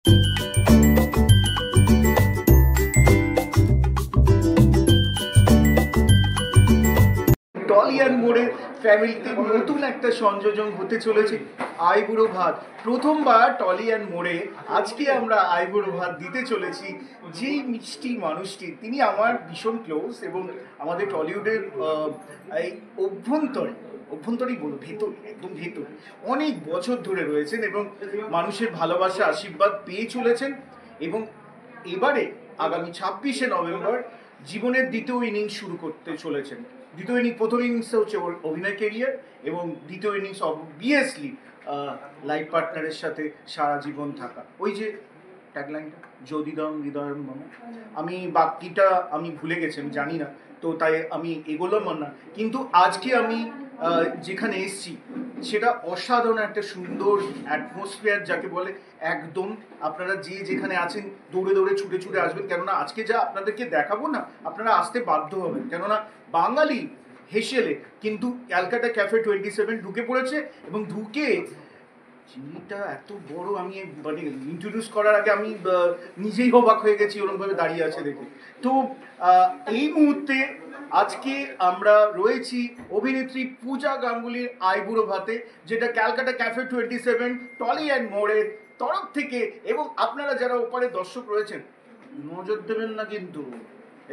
টলিয়ান মোড়ের ফ্যামিলিতে নতুন একটা সংযোজন হতে চলেছে আইবুড়ো ভাত। প্রথমবার টলিয়ান মোড়ে আজকে আমরা আইবুড়ো ভাত দিতে চলেছি যেই মিষ্টি মানুষটি, তিনি আমার ভীষণ ক্লোজ এবং আমাদের টলিউডের এই অভ্যন্তরই বলো, ভেতর, একদম ভেতর অনেক বছর ধরে রয়েছেন এবং মানুষের ভালোবাসা আশীর্বাদ পেয়ে চলেছেন। এবং এবারে আগামী 26শে নভেম্বর জীবনের দ্বিতীয় ইনিংস শুরু করতে চলেছেন। দ্বিতীয় ইনিংস, প্রথম ইনিংসটা হচ্ছে ওর অভিনয় কেরিয়ার এবং দ্বিতীয় ইনিংস অবভিয়াসলি লাইফ পার্টনারের সাথে সারা জীবন থাকা। ওই যে ট্যাগলাইনটা, যদিদম হৃদয়ম মম, আমি বাকিটা আমি ভুলে গেছি, আমি জানি না, তো তাই আমি এগোলাম না। কিন্তু আজকে আমি যেখানে এসছি সেটা অসাধারণ একটা সুন্দর অ্যাটমসফিয়ার যাকে বলে। একদম আপনারা যে যেখানে আছেন দৌড়ে দৌড়ে ছুটে ছুটে আসবেন, কেননা আজকে যা আপনাদেরকে দেখাবো না, আপনারা আসতে বাধ্য হবেন। কেননা বাঙালি হেসেলে কিন্তু ক্যালকাটা ক্যাফে 27 ঢুকে পড়েছে এবং ঢুকে চিনিটা এত বড়, আমি মানে ইন্ট্রোডিউস করার আগে আমি নিজেই অবাক হয়ে গেছি ওরকমভাবে দাঁড়িয়ে আছে দেখে। তো এই মুহূর্তে আজকে আমরা রয়েছি অভিনেত্রী পূজা গাঙ্গুলির আইবুড়ো ভাতে, যেটা ক্যালকাটা ক্যাফে 27 টলিয়ান মোড়ের তরফ থেকে। এবং আপনারা যারা ওপারে দর্শক রয়েছেন নজর দেবেন না, কিন্তু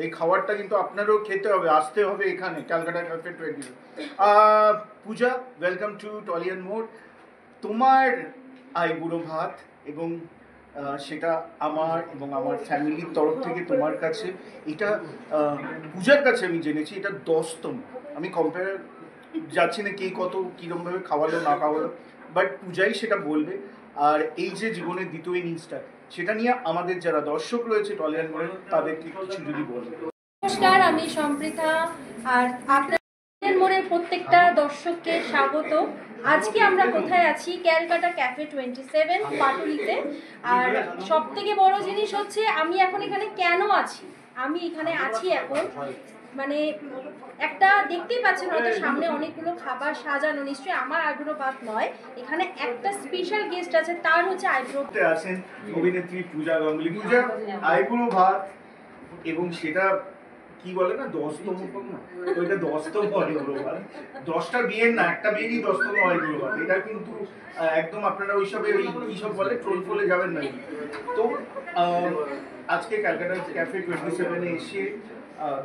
এই খাবারটা কিন্তু আপনারও খেতে হবে, আসতে হবে এখানে Calcutta cafe 27। Puja, welcome to টলিয়ান মোড়। তোমার আইবুড়ো ভাত এবং সেটা আমার এবং আমার ফ্যামিলির তরফ থেকে তোমার কাছে, এটা পূজার কাছে আমি জেনেছি এটা 10তম। আমি কম্পেয়ার যাচ্ছি না কে কত কীরকমভাবে খাওয়ালো না খাওয়ালো, বাট পূজাই সেটা বলবে। আর এই যে জীবনের দ্বিতীয় ইনিংসটা, সেটা নিয়ে আমাদের যারা দর্শক রয়েছে টলিয়ান মোড়ে তাদেরকে কিছু যদি বলবে। নমস্কার, আমি সম্প্রীতা, আর আপনার মোড়ের প্রত্যেকটা দর্শককে স্বাগত। আজকে আমরা কোথায় আছি? ক্যালকাটা ক্যাফে 27 পাটুলিতে। আর সব থেকে বড় জিনিস হচ্ছে আমি এখন এখানে কেন আছি। আমি এখানে আছি এখন মানে একটা, দেখতেই পাচ্ছেন হয়তো সামনে অনেকগুলো খাবার সাজানো, নিশ্চয়ই আমার আইবুড়ো ভাত নয়, এখানে একটা স্পেশাল গেস্ট আছে, তার হচ্ছে আইবুড়ো আছেন অভিনেত্রী পূজা গাঙ্গুলি। পূজা, আইবুড়ো ভাত এবং সেটা কি বলে না 10তম, না ওইটা 10তম আইবুড়ো ভাত, 10টা বিয়ের না, একটা বিয়েরই 10তম আইবুড়ো ভাত। এটা কিন্তু একদম আপনারা ওইসবে ওই কি সব বলে ট্রোল ফলে যাবেন না। তো আজকে ক্যালকাটা ক্যাফে 27-এ এসে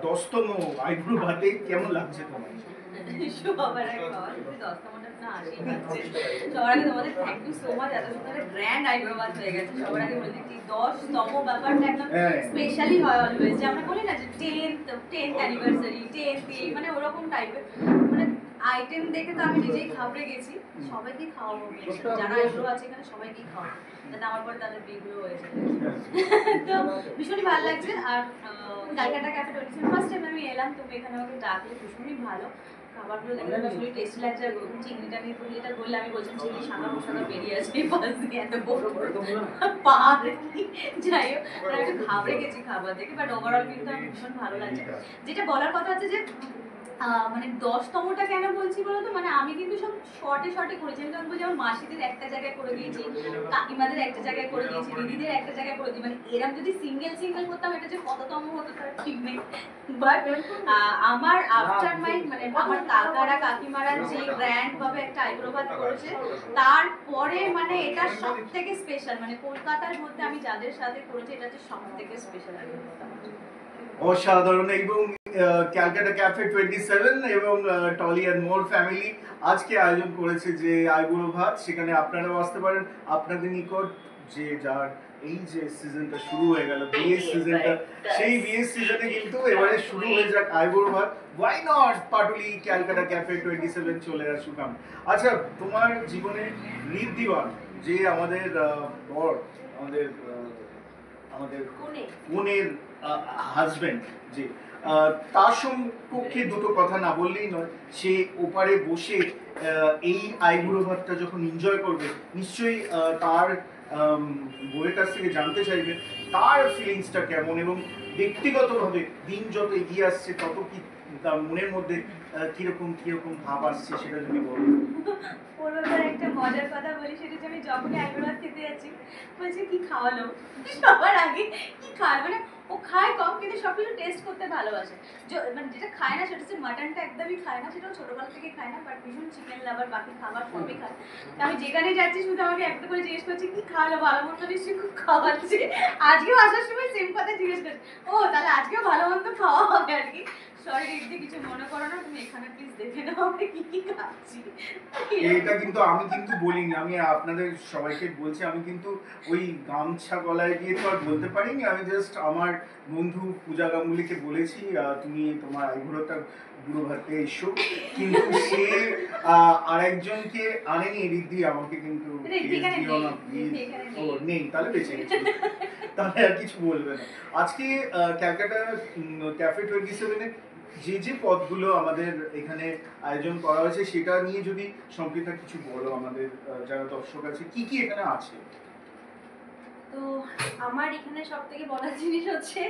10তম আইবুড়ো ভাতে কেমন লাগছে তোমার? সবার আগে তোমাদের থ্যাংক ইউ সো মাচ, এত সুন্দর গ্র্যান্ড আইবুড়ো ভাত হয়ে গেছে। সবার আগে বলতে কি 10তম ব্যাপারটা একদম স্পেশালি হয় অলওয়েজ, যে আমরা বলি না যে 10th অ্যানিভার্সারি, 10th মানে ওরকম টাইপের মানে আইটেম দেখে তো আমি নিজেই খাবড়ে গেছি। সবাইকে খাওয়াবো, যারা আইবুড়ো আছে এখানে সবাইকেই খাওয়াবো, যাতে আমার পর তাদের বিয়েগুলো হয়েছে। তো ভীষণই ভালো লাগছে। আর ক্যালকাটা ক্যাফে 27 ফার্স্ট টাইম আমি এলাম, তুমি এখানে আমাকে ডাকলে, ভীষণই ভালো। খাবারগুলো দেখে ভীষণই টেস্টি লাগছে। আর চিংড়িটা নিয়ে তুমি যেটা বললে, আমি বলছিলাম চিংড়ি সাদা মশলা বেরিয়ে আসবে পাশ দিয়ে, এত বড় বড় পা আর কি। যাই হোক, আমি একটু ঘাবড়ে গেছি খাবার দেখে, বাট ওভারঅল কিন্তু আমার ভীষণ ভালো লাগছে। যেটা বলার কথা হচ্ছে যে মানে 10তমটা কেন বলছি বলতো, মানে আমি কিন্তু সব শর্টে করেছি। আমি তখন বলছি আমার মাসিদের একটা জায়গায় করে দিয়েছি, কাকিমাদের একটা জায়গায় করে দিয়েছি, দিদিদের একটা জায়গায় করে দিই, মানে এরকম যদি সিঙ্গেল করতাম এটা যে কততম হতো তার ঠিক নেই। বাট আমার আফটার মাইন্ড, মানে আমার কাকারা কাকিমারা যে গ্র্যান্ড ভাবে একটা আইবুড়ো ভাত করেছে, তারপরে মানে এটা সব থেকে স্পেশাল। মানে কলকাতার মধ্যে আমি যাদের সাথে করেছি, এটা হচ্ছে সব থেকে স্পেশাল আইবুড়ো ভাত। অসাধারণ। এবং ক্যালকাটা ক্যাফে 27 এবং টলিয়ান মোড় ফ্যামিলি আজকে আয়োজন করেছে যে আইবুড়ো ভাত, সেখানে আপনারাও আসতে পারেন আপনাদের নিকট। যে যার এই যে সিজনটা শুরু হয়ে গেল, বিয়ের সিজনটা, সেই বিয়ের সিজনে কিন্তু এবারে শুরু হয়ে যাক আইবুড়ো ভাত। Why not Patuli Calcutta cafe 27 চলে আসুক। আচ্ছা, তোমার জীবনে ঋদ্ধিমান যে আমাদের বর, আমাদের বোনের হাজবেন্ড, যে তার সম্পর্কে দুটো কথা না বললেই নয়। সে ওপারে বসে এই আইবুড়ো ভাতটা যখন এনজয় করবে, নিশ্চয়ই তার বইয়ের কাছ থেকে জানতে চাইবে তার ফিলিংসটা কেমন, এবং ব্যক্তিগতভাবে দিন যত এগিয়ে আসছে তত কি তার মনের মধ্যে কিরকম কিরকম ভাব আসছে সেটা যদি বলো। ওর ব্যাপারে একটা মজার কথা বলি, সেটা হচ্ছে আমি যখনই আইবুড়ো খেতে যাচ্ছি বলছে কি খাওয়ালো, সবার আগে কি খায়, মানে ও খায় কম কিন্তু সব কিছু টেস্ট করতে ভালোবাসে। মানে যেটা খায় না সেটা হচ্ছে মাটনটা একদমই খায় না, সেটাও ছোটোবেলা থেকে খায় না, বাট ভীষণ চিকেন লাভার, বাকি খাবার সবই খায়। তো আমি যেখানে যাচ্ছি শুধু আমাকে একটা করে জিজ্ঞেস করছে কি খাওয়ালো, ভালো মন্দ নিশ্চয়ই খুব খাওয়াচ্ছে। আজকেও আসার সময় সেম কথা জিজ্ঞেস করছে, ও তাহলে আজকেও ভালো মন্দ খাওয়া হবে আর কি। সরি দিদি কিছু মনে করো না, তুমি এখানে প্লিজ দেখে নাও আমি কি কি খাচ্ছি। এটা কিন্তু আমি কিন্তু বলিনি, আমি আপনাদের সবাইকে বলছি, আমি কিন্তু ওই গামছা গলায় দিয়ে তো আর বলতে পারিনি, আমি জাস্ট আমার বন্ধু পূজা গাঙ্গুলিকে বলেছি তুমি তোমার আইবুড়োটা বুড়ো ভাতে এসো, কিন্তু সে আরেকজনকে আনেনি, এদিক দিয়ে আমাকে কিন্তু ও নেই, তাহলে বেঁচে গেছে, তাহলে আর কিছু বলবে না। আজকে ক্যালকাটা ক্যাফে 27-এ যে যে পদগুলো আমাদের এখানে আয়োজন করা হয়েছে সেটা নিয়ে যদি সম্প্রীতা কিছু বলো, আমাদের যারা দর্শক আছে কি কি এখানে আছে। তো আমার এখানে সবথেকে বলার জিনিস হচ্ছে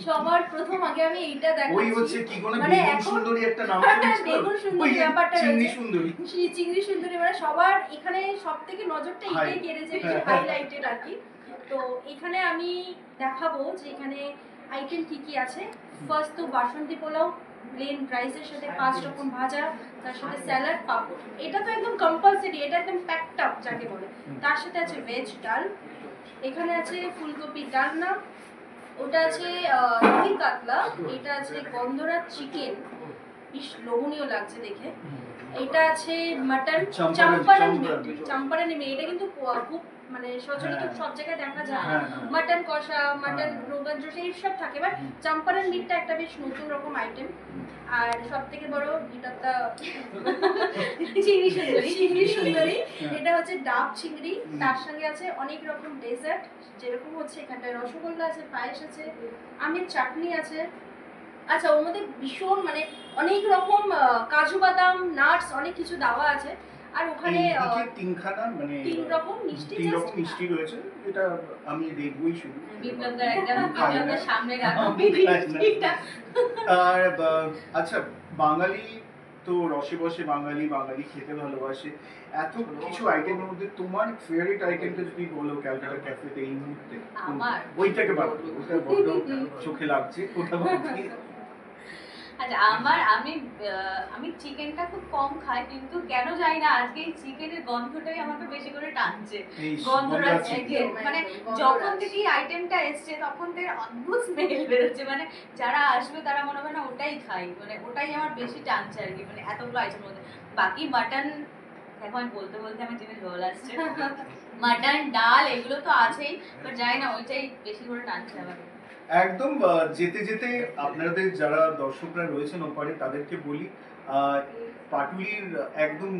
সবার প্রথম আগে আমি এইটা দেখাচ্ছি, ওই হচ্ছে কি কোন মানে বেগুন এখন সুন্দরী একটা নাম বেগুন সুন্দরী ব্যাপারটা চিংড়ি রয়েছে, সুন্দরী, চিংড়ি সুন্দরী, মানে সবার এখানে সবথেকে নজরটা এটাই কেড়েছে, হাইলাইটেড আর কি। তো এখানে আমি দেখাবো যে এখানে আইটেম কি কি আছে। ফার্স্ট তো বাসন্তী পোলাও প্লেন রাইসের সাথে 5 রকম ভাজা, তার সাথে স্যালাড, পাপড়, এটা তো একদম কম্পালসারি, এটা একদম প্যাকড আপ যাকে বলে। তার সাথে আছে ভেজ ডাল, এখানে আছে ফুলকপি ডালনা, ওটা আছে দই কাতলা, এটা আছে গন্ধরাজ চিকেন, বেশ লোভনীয় লাগছে দেখে, এটা আছে মাটন চাম্পারানি মিট, এটা কিন্তু খুব মানে সচরাচর সব জায়গায় দেখা যায় না, মাটন কষা, মাটন রোগান জোশ এইসব থাকে, বাট চাম্পারান মিটটা একটা বেশ নতুন রকম আইটেম। আর সব থেকে বড় ভিতরটা চিংড়ি সুন্দরী, এটা হচ্ছে ডাব চিংড়ি, তার সঙ্গে আছে অনেক রকম ডেজার্ট, যেরকম হচ্ছে এখানটায় রসগোল্লা আছে, পায়েস আছে, আমের চাটনি আছে, আচ্ছা ওর মধ্যে ভীষণ মানে অনেক রকম কাজু বাদাম নাটস অনেক কিছু দেওয়া আছে। আর ওখানে তিনখানা মানে 3 রকম মিষ্টি রয়েছে, এটা আমি দেখবই শুধু। বিপ্লবদার একদম বিপ্লবদার সামনে রাখো। আর আচ্ছা, বাঙালি তো রসে বসে, বাঙালি বাঙালি খেতে ভালোবাসে, এত কিছু আইটেমের মধ্যে তোমার ফেভারিট আইটেমটা যদি বলো ক্যালকাটা ক্যাফেতে এই মুহূর্তে, ওইটাকে বাদ দাও, ওটা বড্ড চোখে লাগছে, ওটা বাদ দিয়ে। আচ্ছা আমি চিকেনটা খুব কম খাই, কিন্তু কেন জানি না আজকে এই চিকেনের গন্ধটাই আমাকে বেশি করে টানছে। গন্ধরাজ চিকেন মানে যখন থেকে এই আইটেমটা এসছে তখন থেকে অদ্ভুত স্মেল বেরোচ্ছে, মানে যারা আসবে তারা মনে হয় না ওটাই খাই, মানে ওটাই আমার বেশি টানছে আর কি, মানে এতগুলো আইটেমের মধ্যে। বাকি মাটন, দেখো আমি বলতে বলতে আমার জিনিস জল আসছে, মাটন ডাল এগুলো তো আছেই, বাট জানি না ওইটাই বেশি করে টানছে আমাকে। একদম যেতে যেতে আপনাদের যারা দর্শকরা রয়েছেন ওপারে তাদেরকে বলি, পাটুলির একদম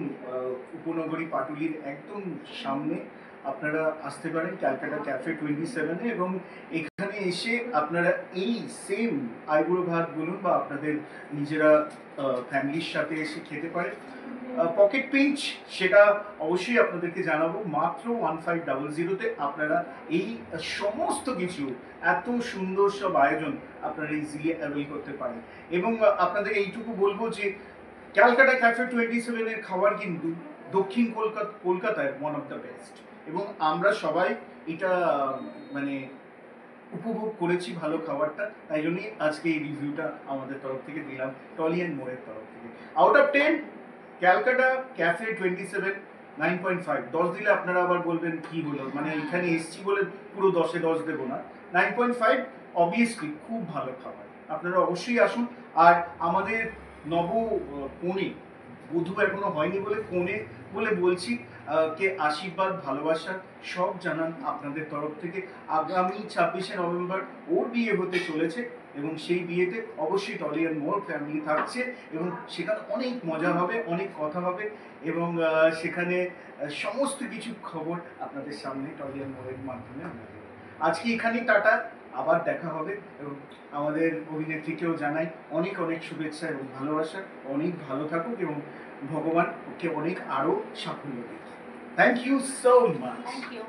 উপনগরী পাটুলির একদম সামনে আপনারা আসতে পারেন ক্যালকাটা ক্যাফে 27-এ, এবং এখানে এসে আপনারা এই সেম আইবুড়ো ভাত বলুন বা আপনাদের নিজেরা ফ্যামিলির সাথে এসে খেতে পারেন। পকেট পিঞ্চ সেটা অবশ্যই আপনাদেরকে জানাবো, মাত্র 1500-তে আপনারা এই সমস্ত কিছু এত সুন্দর সব আয়োজন আপনারা ইজিলি অ্যাভেল করতে পারেন। এবং আপনাদের এইটুকু বলবো যে ক্যালকাটা ক্যাফে 27-এর খাবার কিন্তু দক্ষিণ কলকাতায় ওয়ান অফ দ্য বেস্ট, এবং আমরা সবাই এটা মানে উপভোগ করেছি ভালো খাবারটা, তাই জন্যই আজকে এই রিভিউটা আমাদের তরফ থেকে দিলাম, টলি অ্যান্ড মোড়ের তরফ থেকে। আউট অফ 10 ক্যালকাটা ক্যাফে 27 9.5, 10 দিলে আপনারা আবার বলবেন কি হলো, মানে এখানে এসছি বলে পুরো 10-এ 10 দেবো না, 9.5 অবভিয়াসলি খুব ভালো খাবার, আপনারা অবশ্যই আসুন। আর আমাদের নব কনে বধূ এখনো হয়নি বলে কনে বলে বলছি, কে আশীর্বাদ ভালোবাসা সব জানান আপনাদের তরফ থেকে। আগামী 26শে নভেম্বর ওর বিয়ে হতে চলেছে, এবং সেই বিয়েতে অবশ্যই টলি অ্যান্ড মোর ফ্যামিলি থাকছে, এবং সেখানে অনেক মজা হবে, অনেক কথা হবে, এবং সেখানে সমস্ত কিছু খবর আপনাদের সামনে টলি অ্যান্ড মোরের মাধ্যমে আমরা দেব। আজকে এখানেই টাটা, আবার দেখা হবে, এবং আমাদের অভিনেত্রীকেও জানাই অনেক অনেক শুভেচ্ছা এবং ভালোবাসা, অনেক ভালো থাকুক এবং ভগবান ওকে অনেক আরও সাফল্য দিক। Thank you so much. Thank you.